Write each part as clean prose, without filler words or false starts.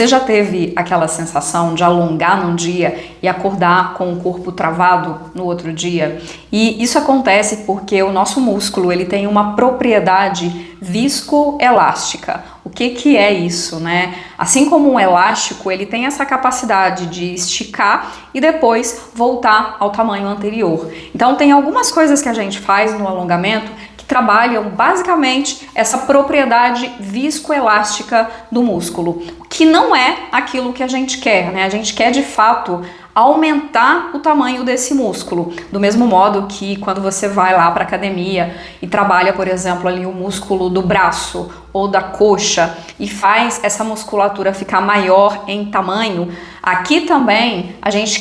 Você já teve aquela sensação de alongar num dia e acordar com o corpo travado no outro dia? E isso acontece porque o nosso músculo ele tem uma propriedade viscoelástica. O que é isso, né? Assim como um elástico, ele tem essa capacidade de esticar e depois voltar ao tamanho anterior. Então tem algumas coisas que a gente faz no alongamento trabalham basicamente essa propriedade viscoelástica do músculo, que não é aquilo que a gente quer, né? A gente quer de fato aumentar o tamanho desse músculo, do mesmo modo que quando você vai lá para academia e trabalha, por exemplo, ali o músculo do braço ou da coxa e faz essa musculatura ficar maior em tamanho, aqui também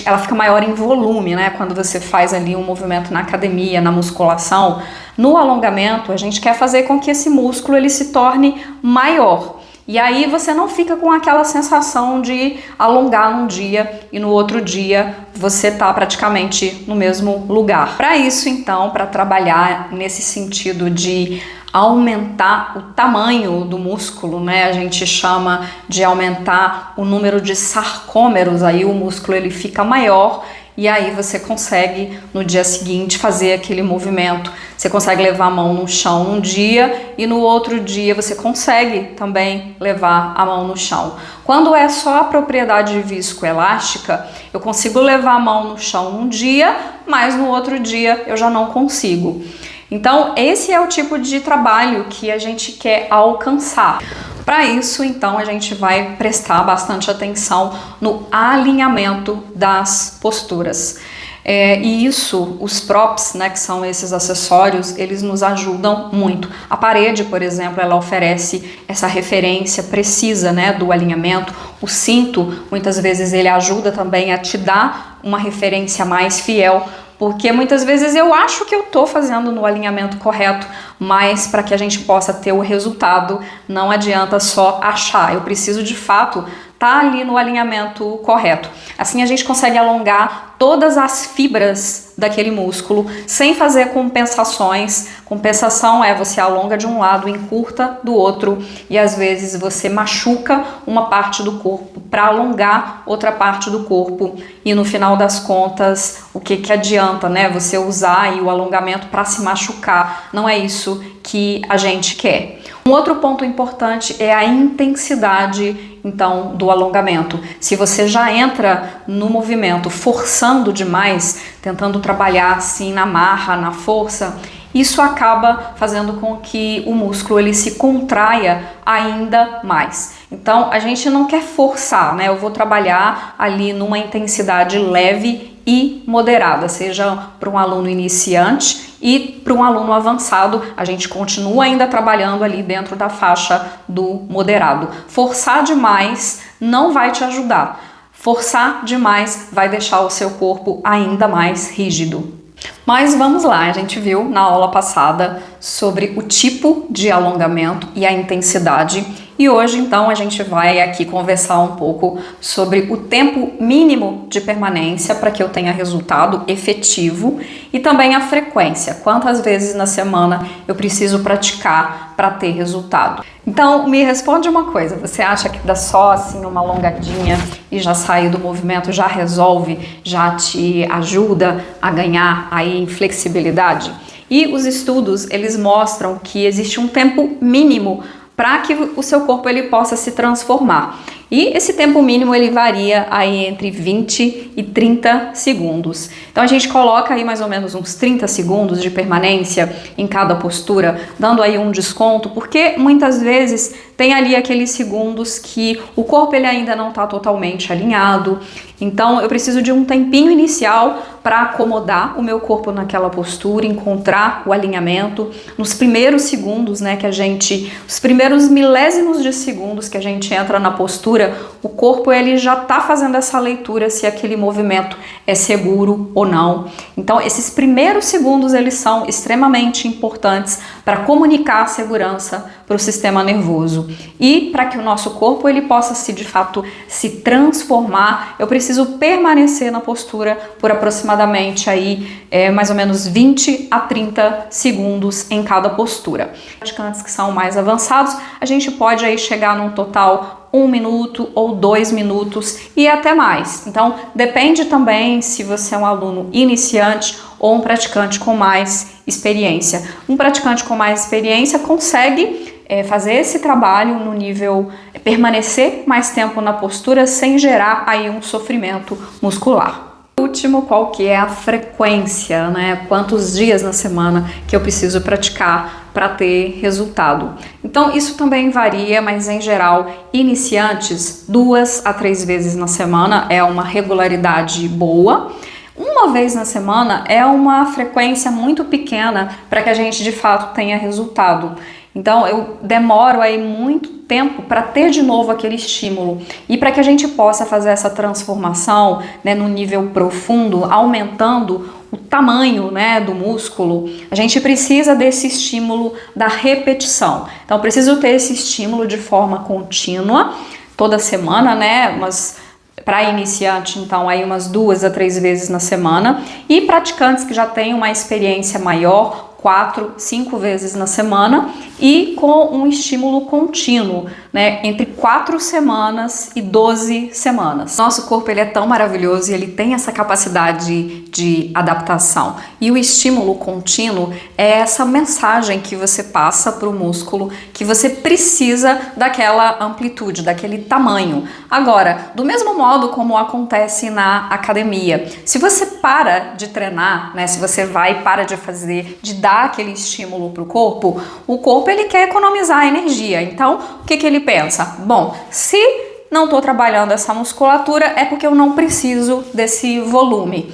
ela fica maior em volume, né? Quando você faz ali um movimento na academia, na musculação, no alongamento a gente quer fazer com que esse músculo ele se torne maior. E aí você não fica com aquela sensação de alongar num dia e no outro dia você tá praticamente no mesmo lugar. Para isso, então, para trabalhar nesse sentido de aumentar o tamanho do músculo, né? A gente chama de aumentar o número de sarcômeros, aí o músculo ele fica maior. E aí você consegue no dia seguinte fazer aquele movimento. Você consegue levar a mão no chão um dia e no outro dia você consegue também levar a mão no chão. Quando é só a propriedade viscoelástica, eu consigo levar a mão no chão um dia, mas no outro dia eu já não consigo. Então esse é o tipo de trabalho que a gente quer alcançar. Para isso, então, a gente vai prestar bastante atenção no alinhamento das posturas. E isso, os props, né, que são esses acessórios, eles nos ajudam muito. A parede, por exemplo, ela oferece essa referência precisa, né, do alinhamento. O cinto, muitas vezes, ele ajuda também a te dar uma referência mais fiel, porque muitas vezes eu acho que eu tô fazendo no alinhamento correto, mas para que a gente possa ter o resultado, não adianta só achar. Eu preciso de fato estar ali no alinhamento correto. Assim a gente consegue alongar todas as fibras daquele músculo sem fazer compensações. Compensação é você alonga de um lado, encurta do outro e às vezes você machuca uma parte do corpo para alongar outra parte do corpo e no final das contas o que adianta, né? Você usar aí o alongamento para se machucar, não é isso que a gente quer. Um outro ponto importante é a intensidade, então, do alongamento. Se você já entra no movimento forçando demais, tentando trabalhar assim na marra, na força, isso acaba fazendo com que o músculo ele se contraia ainda mais. Então, a gente não quer forçar, né? Eu vou trabalhar ali numa intensidade leve e moderada, seja para um aluno iniciante e para um aluno avançado, a gente continua ainda trabalhando ali dentro da faixa do moderado. Forçar demais não vai te ajudar. Forçar demais vai deixar o seu corpo ainda mais rígido. Mas vamos lá, a gente viu na aula passada sobre o tipo de alongamento e a intensidade. E hoje, então, a gente vai aqui conversar um pouco sobre o tempo mínimo de permanência para que eu tenha resultado efetivo e também a frequência, quantas vezes na semana eu preciso praticar para ter resultado. Então, me responde uma coisa, você acha que dá só assim uma alongadinha e já sair do movimento, já resolve, já te ajuda a ganhar aí em flexibilidade? E os estudos, eles mostram que existe um tempo mínimo para que o seu corpo ele possa se transformar. E esse tempo mínimo ele varia aí entre 20 e 30 segundos. Então a gente coloca aí mais ou menos uns 30 segundos de permanência em cada postura, dando aí um desconto, porque muitas vezes tem ali aqueles segundos que o corpo ele ainda não está totalmente alinhado. Então eu preciso de um tempinho inicial para acomodar o meu corpo naquela postura, encontrar o alinhamento. Nos primeiros segundos, né, os primeiros milésimos de segundos que a gente entra na postura, o corpo ele já está fazendo essa leitura se aquele movimento é seguro ou não. Então esses primeiros segundos eles são extremamente importantes para comunicar a segurança para o sistema nervoso e para que o nosso corpo ele possa de fato se transformar. Eu preciso permanecer na postura por aproximadamente aí mais ou menos 20 a 30 segundos em cada postura. Praticantes que são mais avançados, a gente pode aí chegar num total 1 minuto ou 2 minutos e até mais. Então, depende também se você é um aluno iniciante ou um praticante com mais experiência. Um praticante com mais experiência consegue fazer esse trabalho no nível, permanecer mais tempo na postura sem gerar aí um sofrimento muscular. Último, qual que é a frequência, né? Quantos dias na semana que eu preciso praticar para ter resultado. Então isso também varia, mas em geral, iniciantes 2 a 3 vezes na semana é uma regularidade boa. Uma vez na semana é uma frequência muito pequena para que a gente de fato tenha resultado. Então eu demoro aí muito tempo para ter de novo aquele estímulo e para que a gente possa fazer essa transformação, né, no nível profundo, aumentando o tamanho, né, do músculo, a gente precisa desse estímulo da repetição. Então eu preciso ter esse estímulo de forma contínua, toda semana, né, para iniciante, então, aí umas 2 a 3 vezes na semana, e praticantes que já têm uma experiência maior, 4, 5 vezes na semana e com um estímulo contínuo, né, entre 4 semanas e 12 semanas. Nosso corpo ele é tão maravilhoso e ele tem essa capacidade de adaptação. E o estímulo contínuo é essa mensagem que você passa para o músculo que você precisa daquela amplitude, daquele tamanho. Agora, do mesmo modo como acontece na academia, se você para de treinar, né, se você vai e para de fazer, de dar aquele estímulo para o corpo ele quer economizar energia. Então, o que ele pensa? Bom, se não estou trabalhando essa musculatura é porque eu não preciso desse volume.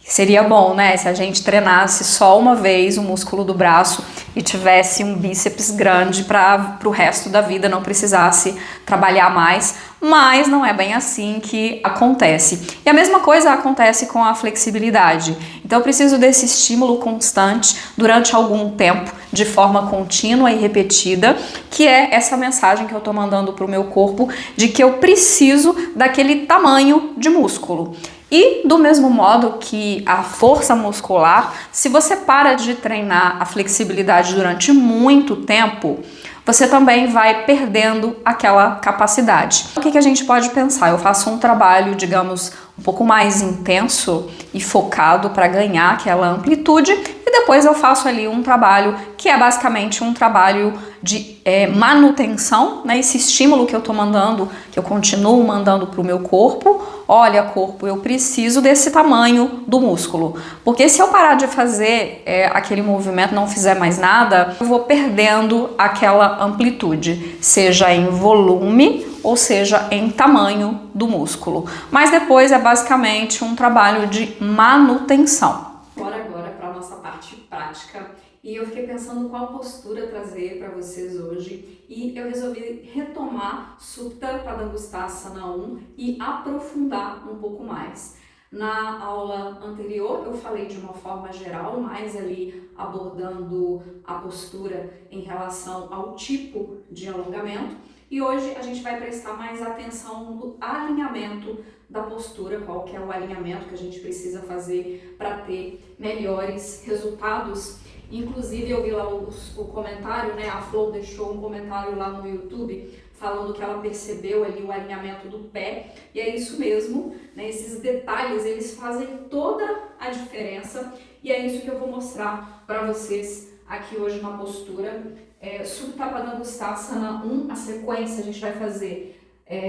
Seria bom, né, se a gente treinasse só uma vez o músculo do braço e tivesse um bíceps grande para o resto da vida, não precisasse trabalhar mais, mas não é bem assim que acontece. E a mesma coisa acontece com a flexibilidade. Então eu preciso desse estímulo constante durante algum tempo, de forma contínua e repetida, que é essa mensagem que eu estou mandando para o meu corpo de que eu preciso daquele tamanho de músculo. E do mesmo modo que a força muscular, se você para de treinar a flexibilidade durante muito tempo, você também vai perdendo aquela capacidade. O que a gente pode pensar? Eu faço um trabalho, digamos, um pouco mais intenso e focado para ganhar aquela amplitude e depois eu faço ali um trabalho que é basicamente um trabalho de manutenção, né? Esse estímulo que eu tô mandando, que eu continuo mandando para o meu corpo. Olha, corpo, eu preciso desse tamanho do músculo, porque se eu parar de fazer aquele movimento, não fizer mais nada, eu vou perdendo aquela amplitude, seja em volume ou seja em tamanho do músculo. Mas depois é basicamente um trabalho de manutenção. Bora agora para a nossa parte prática. E eu fiquei pensando qual postura trazer para vocês hoje e eu resolvi retomar Supta Padangusthasana 1 e aprofundar um pouco mais. Na aula anterior eu falei de uma forma geral, mais ali abordando a postura em relação ao tipo de alongamento, e hoje a gente vai prestar mais atenção no alinhamento da postura, qual que é o alinhamento que a gente precisa fazer para ter melhores resultados. Inclusive eu vi lá o comentário, né, a Flor deixou um comentário lá no YouTube falando que ela percebeu ali o alinhamento do pé, e é isso mesmo, né, esses detalhes eles fazem toda a diferença e é isso que eu vou mostrar para vocês aqui hoje na postura. Supta Padangusthasana 1, a sequência a gente vai fazer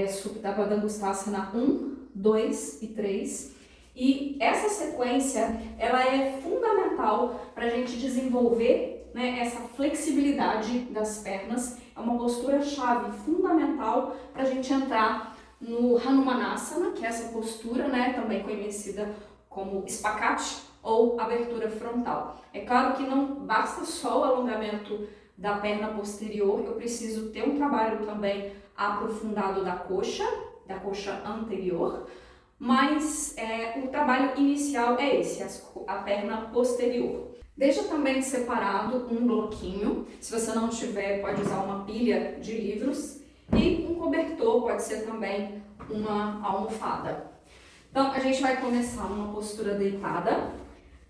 Supta Padangusthasana 1, 2 e 3. E essa sequência, ela é fundamental para a gente desenvolver, né, essa flexibilidade das pernas. É uma postura-chave fundamental para a gente entrar no Hanumanasana, que é essa postura, né, também conhecida como espacate ou abertura frontal. É claro que não basta só o alongamento da perna posterior, eu preciso ter um trabalho também aprofundado da coxa anterior, mas o trabalho inicial é esse, a perna posterior. Deixa também separado um bloquinho, se você não tiver pode usar uma pilha de livros, e um cobertor, pode ser também uma almofada. Então a gente vai começar numa postura deitada,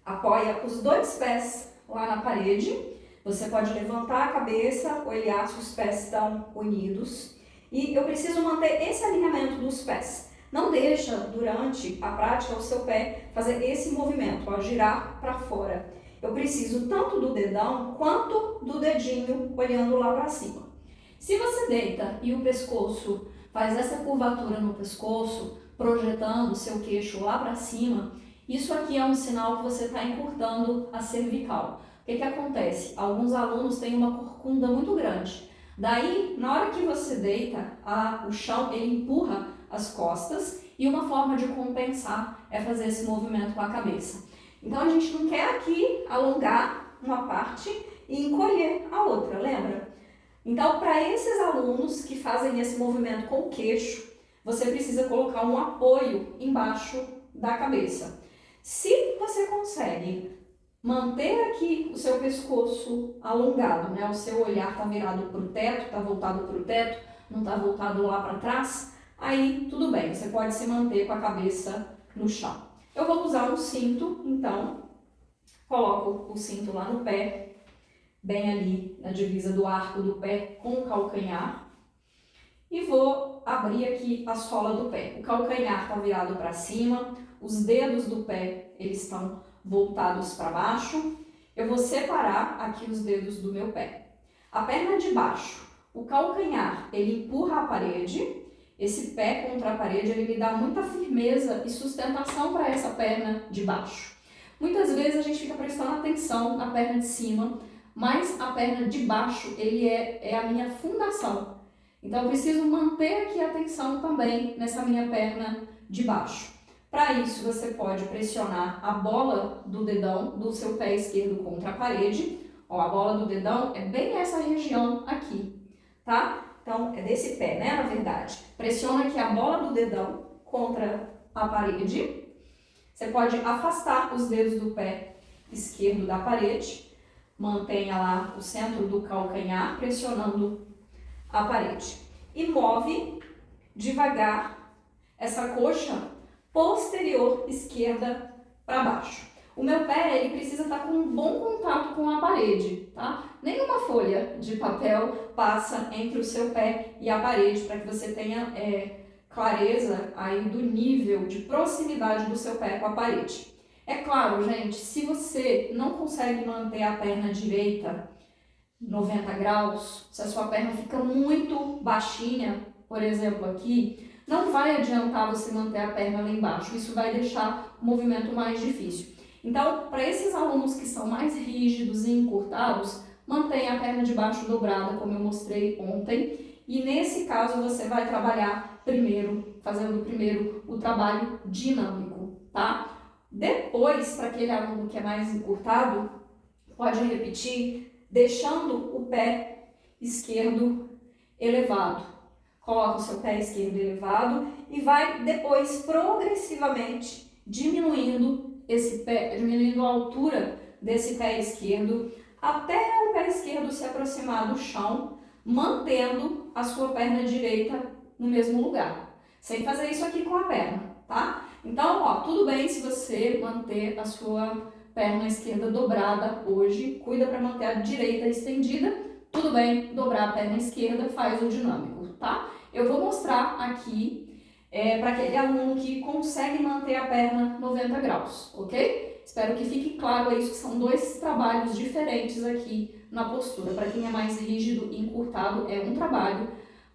apoia os 2 pés lá na parede, você pode levantar a cabeça, olhar se os pés estão unidos, E eu preciso manter esse alinhamento dos pés. Não deixa, durante a prática, o seu pé fazer esse movimento, ó, girar para fora. Eu preciso tanto do dedão quanto do dedinho olhando lá para cima. Se você deita e o pescoço faz essa curvatura no pescoço, projetando o seu queixo lá para cima, isso aqui é um sinal que você está encurtando a cervical. O que acontece? Alguns alunos têm uma corcunda muito grande. Daí, na hora que você deita, o chão ele empurra as costas e uma forma de compensar é fazer esse movimento com a cabeça. Então a gente não quer aqui alongar uma parte e encolher a outra, lembra? Então, para esses alunos que fazem esse movimento com o queixo, você precisa colocar um apoio embaixo da cabeça. Se você consegue manter aqui o seu pescoço alongado, né? O seu olhar está virado para o teto, está voltado para o teto, não está voltado lá para trás, aí tudo bem, você pode se manter com a cabeça no chão. Eu vou usar um cinto, então, coloco o cinto lá no pé, bem ali na divisa do arco do pé com o calcanhar, e vou abrir aqui a sola do pé. O calcanhar está virado para cima, os dedos do pé eles estão voltados para baixo. Eu vou separar aqui os dedos do meu pé. A perna de baixo, o calcanhar, ele empurra a parede. Esse pé contra a parede, ele me dá muita firmeza e sustentação para essa perna de baixo. Muitas vezes a gente fica prestando atenção na perna de cima, mas a perna de baixo, ele é a minha fundação. Então eu preciso manter aqui a atenção também nessa minha perna de baixo. Para isso, você pode pressionar a bola do dedão do seu pé esquerdo contra a parede. Ó, a bola do dedão é bem essa região aqui, tá? Então, é desse pé, né, na verdade. Pressiona aqui a bola do dedão contra a parede. Você pode afastar os dedos do pé esquerdo da parede. Mantenha lá o centro do calcanhar pressionando a parede. E move devagar essa coxa posterior esquerda para baixo. O meu pé ele precisa estar com um bom contato com a parede, tá? Nenhuma folha de papel passa entre o seu pé e a parede para que você tenha clareza aí do nível de proximidade do seu pé com a parede. É claro, gente, se você não consegue manter a perna direita 90 graus, se a sua perna fica muito baixinha, por exemplo aqui, não vai adiantar você manter a perna lá embaixo, isso vai deixar o movimento mais difícil. Então, para esses alunos que são mais rígidos e encurtados, mantenha a perna de baixo dobrada, como eu mostrei ontem, e nesse caso você vai trabalhar fazendo primeiro o trabalho dinâmico, tá? Depois, para aquele aluno que é mais encurtado, pode repetir deixando o pé esquerdo elevado. Coloca o seu pé esquerdo elevado e vai depois progressivamente diminuindo diminuindo a altura desse pé esquerdo até o pé esquerdo se aproximar do chão, mantendo a sua perna direita no mesmo lugar. Sem fazer isso aqui com a perna, tá? Então, ó, tudo bem se você manter a sua perna esquerda dobrada hoje, cuida para manter a direita estendida, tudo bem, dobrar a perna esquerda, faz o dinâmico, tá? Eu vou mostrar aqui para aquele aluno que consegue manter a perna 90 graus, ok? Espero que fique claro isso, que são dois trabalhos diferentes aqui na postura. Para quem é mais rígido e encurtado é um trabalho,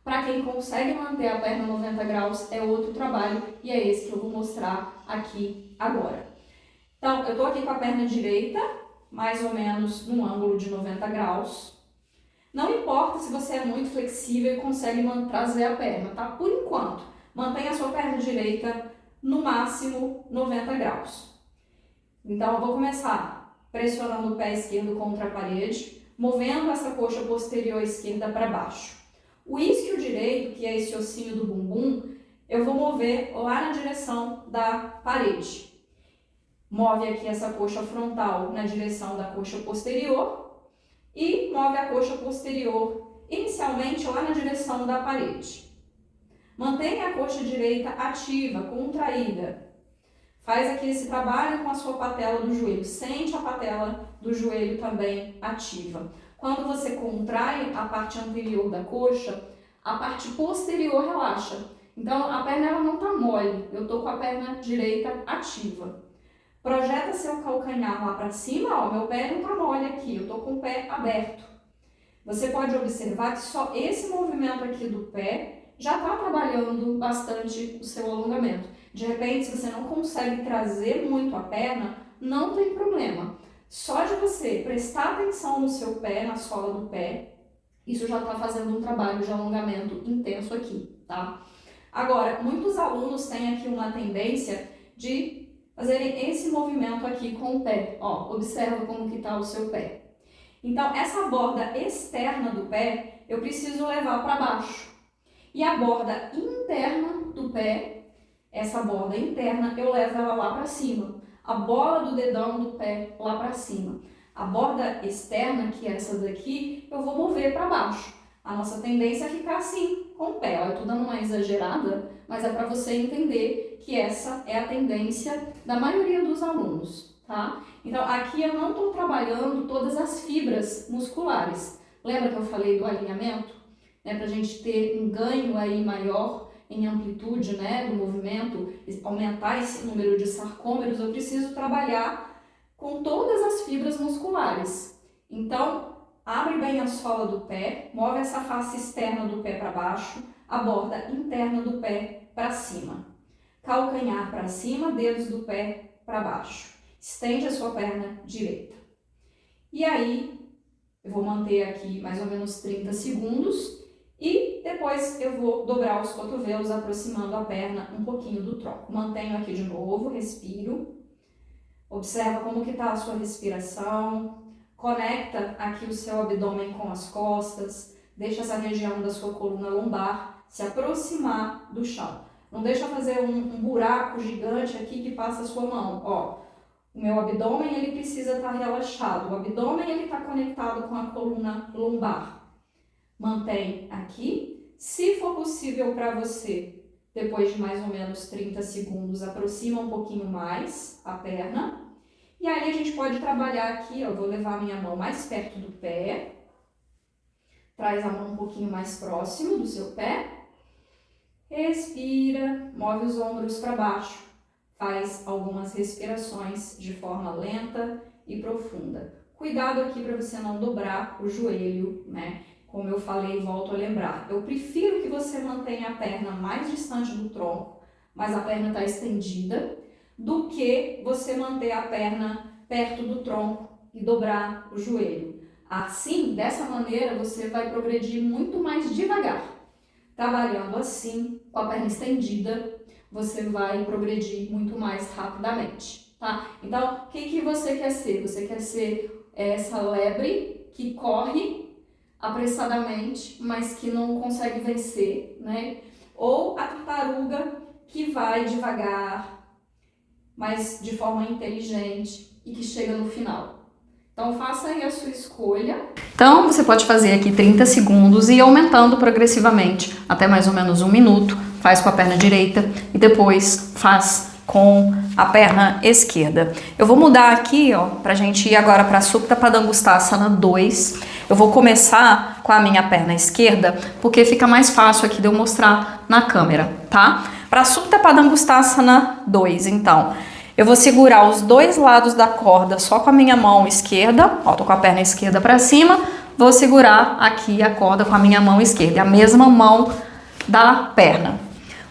para quem consegue manter a perna 90 graus é outro trabalho e é esse que eu vou mostrar aqui agora. Então, eu estou aqui com a perna direita, mais ou menos num ângulo de 90 graus. Não importa se você é muito flexível e consegue trazer a perna, tá? Por enquanto, mantenha a sua perna direita no máximo 90 graus. Então, eu vou começar pressionando o pé esquerdo contra a parede, movendo essa coxa posterior esquerda para baixo. O isquio direito, que é esse ossinho do bumbum, eu vou mover lá na direção da parede. Move aqui essa coxa frontal na direção da coxa posterior e move a coxa posterior inicialmente lá na direção da parede. Mantenha a coxa direita ativa, contraída. Faz aqui esse trabalho com a sua patela do joelho. Sente a patela do joelho também ativa. Quando você contrai a parte anterior da coxa, a parte posterior relaxa. Então, a perna ela não tá mole, eu tô com a perna direita ativa. Projeta seu calcanhar lá para cima, ó, meu pé não tá mole aqui, eu tô com o pé aberto. Você pode observar que só esse movimento aqui do pé já está trabalhando bastante o seu alongamento. De repente, se você não consegue trazer muito a perna, não tem problema. Só de você prestar atenção no seu pé, na sola do pé, isso já está fazendo um trabalho de alongamento intenso aqui, tá? Agora, muitos alunos têm aqui uma tendência de fazerem esse movimento aqui com o pé. Ó, observa como que está o seu pé. Então, essa borda externa do pé, eu preciso levar para baixo. E a borda interna do pé, essa borda interna, eu levo ela lá para cima. A bola do dedão do pé lá para cima. A borda externa, que é essa daqui, eu vou mover para baixo. A nossa tendência é ficar assim, com o pé. Ó, eu tô dando uma exagerada, mas é para você entender que essa é a tendência da maioria dos alunos, tá? Então, aqui eu não estou trabalhando todas as fibras musculares. Lembra que eu falei do alinhamento? Para a gente ter um ganho aí maior em amplitude, né, do movimento, aumentar esse número de sarcômeros, eu preciso trabalhar com todas as fibras musculares. Então, abre bem a sola do pé, move essa face externa do pé para baixo, a borda interna do pé para cima. Calcanhar para cima, dedos do pé para baixo. Estende a sua perna direita. E aí, eu vou manter aqui mais ou menos 30 segundos e depois eu vou dobrar os cotovelos, aproximando a perna um pouquinho do tronco. Mantenho aqui de novo, respiro. Observa como que está a sua respiração. Conecta aqui o seu abdômen com as costas. Deixa essa região da sua coluna lombar se aproximar do chão. Não deixa fazer um buraco gigante aqui que passa a sua mão. Ó, o meu abdômen ele precisa estar relaxado. O abdômen ele está conectado com a coluna lombar. Mantém aqui. Se for possível para você, depois de mais ou menos 30 segundos, aproxima um pouquinho mais a perna. E aí a gente pode trabalhar aqui, ó, eu vou levar a minha mão mais perto do pé. Traz a mão um pouquinho mais próximo do seu pé. Respira, move os ombros para baixo. Faz algumas respirações de forma lenta e profunda. Cuidado aqui para você não dobrar o joelho, né? Como eu falei, volto a lembrar. Eu prefiro que você mantenha a perna mais distante do tronco, mas a perna está estendida, do que você manter a perna perto do tronco e dobrar o joelho. Assim, dessa maneira, você vai progredir muito mais devagar. Trabalhando assim, com a perna estendida, você vai progredir muito mais rapidamente, tá? Então, o que você quer ser? Você quer ser essa lebre que corre apressadamente, mas que não consegue vencer, né? Ou a tartaruga que vai devagar, mas de forma inteligente e que chega no final. Então, faça aí a sua escolha. Então, você pode fazer aqui 30 segundos e ir aumentando progressivamente até mais ou menos 1 minuto. Faz com a perna direita e depois faz com a perna esquerda. Eu vou mudar aqui, ó, pra gente ir agora para Supta Padangusthasana 2. Eu vou começar com a minha perna esquerda, porque fica mais fácil aqui de eu mostrar na câmera, tá? Para Supta Padangusthasana 2, então, eu vou segurar os dois lados da corda só com a minha mão esquerda, ó, tô com a perna esquerda para cima, vou segurar aqui a corda com a minha mão esquerda, a mesma mão da perna.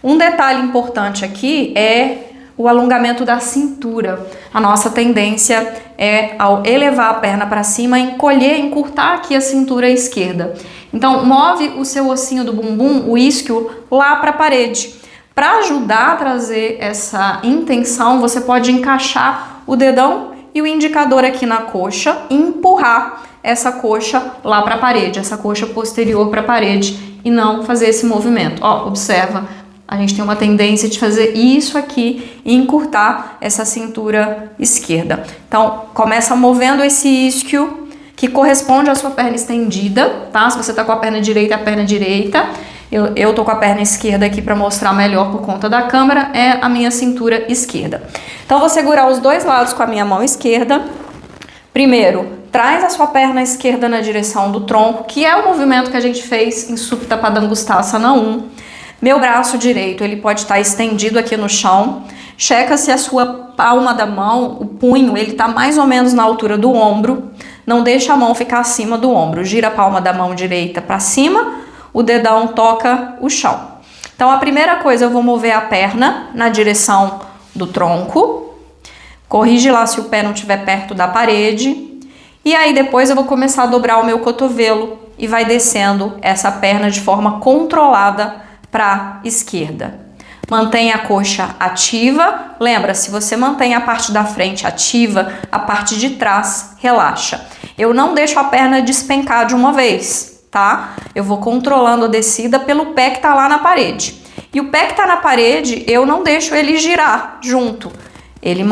Um detalhe importante aqui é o alongamento da cintura. A nossa tendência é, ao elevar a perna para cima, encolher, encurtar aqui a cintura esquerda. Então, move o seu ossinho do bumbum, o isquio, lá para a parede. Para ajudar a trazer essa intenção, você pode encaixar o dedão e o indicador aqui na coxa e empurrar essa coxa lá para a parede, essa coxa posterior para a parede, e não fazer esse movimento. Ó, observa. A gente tem uma tendência de fazer isso aqui e encurtar essa cintura esquerda. Então, começa movendo esse isquio que corresponde à sua perna estendida, tá? Se você tá com a perna direita, Eu tô com a perna esquerda aqui para mostrar melhor por conta da câmera, é a minha cintura esquerda. Então, vou segurar os dois lados com a minha mão esquerda. Primeiro, traz a sua perna esquerda na direção do tronco, que é o movimento que a gente fez em Supta Padangusthasana 1. Meu braço direito, ele pode estar estendido aqui no chão. Checa se a sua palma da mão, o punho, ele está mais ou menos na altura do ombro. Não deixa a mão ficar acima do ombro. Gira a palma da mão direita para cima, o dedão toca o chão. Então, a primeira coisa, eu vou mover a perna na direção do tronco. Corrige lá se o pé não estiver perto da parede. E aí, depois eu vou começar a dobrar o meu cotovelo e vai descendo essa perna de forma controlada para a esquerda. Mantenha a coxa ativa. Lembra, se você mantém a parte da frente ativa, a parte de trás relaxa. Eu não deixo a perna despencar de uma vez, tá? Eu vou controlando a descida pelo pé que tá lá na parede. E o pé que tá na parede, eu não deixo ele girar junto. Ele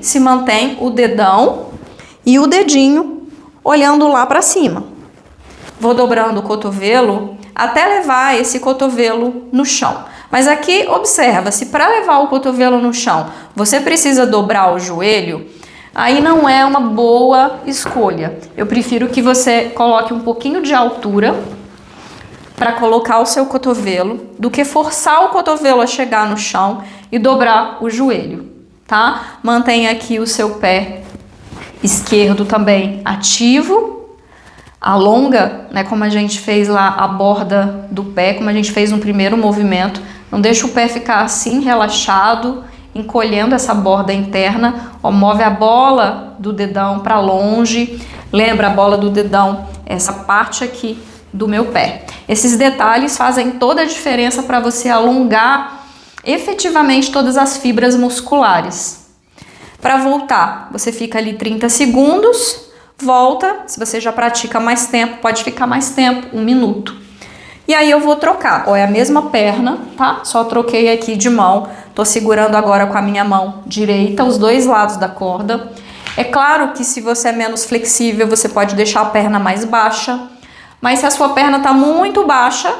se mantém o dedão e o dedinho olhando lá para cima. Vou dobrando o cotovelo até levar esse cotovelo no chão. Mas aqui, observa, se para levar o cotovelo no chão você precisa dobrar o joelho, aí não é uma boa escolha. Eu prefiro que você coloque um pouquinho de altura para colocar o seu cotovelo, do que forçar o cotovelo a chegar no chão e dobrar o joelho, tá? Mantenha aqui o seu pé esquerdo também ativo. Alonga, né, como a gente fez lá a borda do pé, como a gente fez no primeiro movimento. Não deixa o pé ficar assim, relaxado, encolhendo essa borda interna. Ó, move a bola do dedão para longe. Lembra a bola do dedão, essa parte aqui do meu pé. Esses detalhes fazem toda a diferença para você alongar efetivamente todas as fibras musculares. Para voltar, você fica ali 30 segundos. Volta, se você já pratica mais tempo, pode ficar mais tempo, 1 minuto. E aí eu vou trocar, ó, é a mesma perna, tá? Só troquei aqui de mão, tô segurando agora com a minha mão direita, os dois lados da corda. É claro que se você é menos flexível, você pode deixar a perna mais baixa, mas se a sua perna tá muito baixa,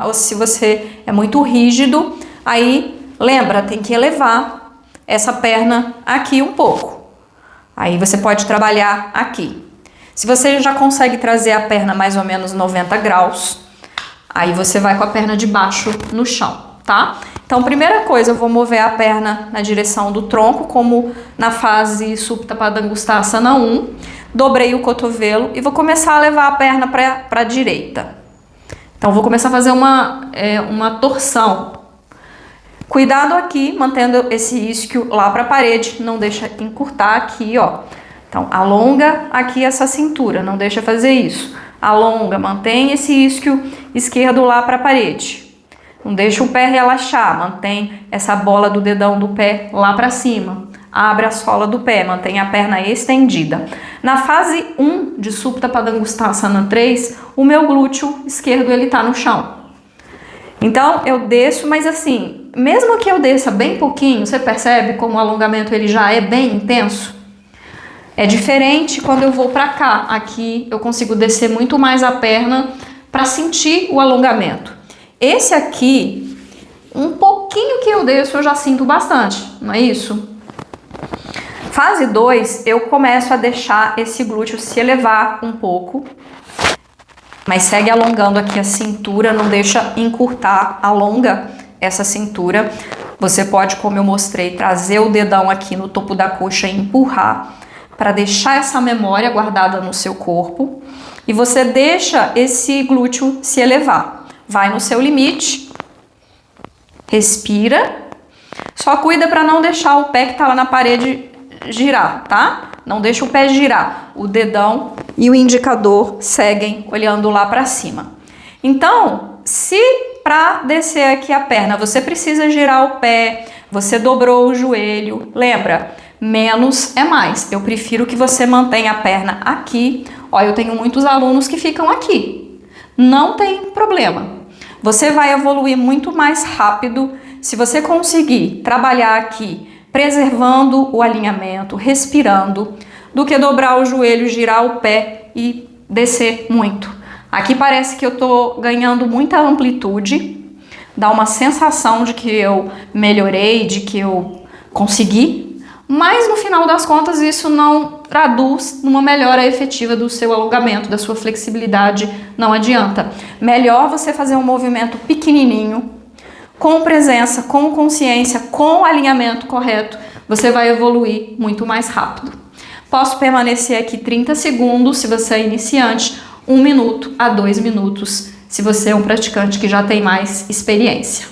ou se você é muito rígido, aí lembra, tem que elevar essa perna aqui um pouco. Aí você pode trabalhar aqui. Se você já consegue trazer a perna mais ou menos 90 graus, aí você vai com a perna de baixo no chão, tá? Então, primeira coisa, eu vou mover a perna na direção do tronco, como na fase Supta Padangusthasana 1. Dobrei o cotovelo e vou começar a levar a perna para a direita. Então, vou começar a fazer uma torção. Cuidado aqui, mantendo esse isquio lá para a parede, não deixa encurtar aqui, ó. Então, alonga aqui essa cintura, não deixa fazer isso. Alonga, mantém esse isquio esquerdo lá para a parede. Não deixa o pé relaxar, mantém essa bola do dedão do pé lá para cima. Abre a sola do pé, mantém a perna estendida. Na fase 1 de Supta Padangusthasana 3, o meu glúteo esquerdo ele tá no chão. Então, eu desço, mas assim, mesmo que eu desça bem pouquinho, você percebe como o alongamento ele já é bem intenso? É diferente quando eu vou para cá. Aqui eu consigo descer muito mais a perna para sentir o alongamento. Esse aqui, um pouquinho que eu desço, eu já sinto bastante, não é isso? Fase 2, eu começo a deixar esse glúteo se elevar um pouco. Mas segue alongando aqui a cintura, não deixa encurtar, alonga essa cintura. Você pode, como eu mostrei, trazer o dedão aqui no topo da coxa e empurrar para deixar essa memória guardada no seu corpo. E você deixa esse glúteo se elevar. Vai no seu limite, respira. Só cuida para não deixar o pé que está lá na parede girar, tá? Não deixa o pé girar. O dedão e o indicador seguem olhando lá para cima. Então, se para descer aqui a perna você precisa girar o pé, você dobrou o joelho, lembra, menos é mais. Eu prefiro que você mantenha a perna aqui. Ó, eu tenho muitos alunos que ficam aqui. Não tem problema. Você vai evoluir muito mais rápido se você conseguir trabalhar aqui, preservando o alinhamento, respirando, do que dobrar o joelho, girar o pé e descer muito. Aqui parece que eu tô ganhando muita amplitude, dá uma sensação de que eu melhorei, de que eu consegui, mas no final das contas isso não traduz numa melhora efetiva do seu alongamento, da sua flexibilidade. Não adianta. Melhor você fazer um movimento pequenininho, com presença, com consciência, com alinhamento correto, você vai evoluir muito mais rápido. Posso permanecer aqui 30 segundos se você é iniciante, 1 minuto a 2 minutos se você é um praticante que já tem mais experiência.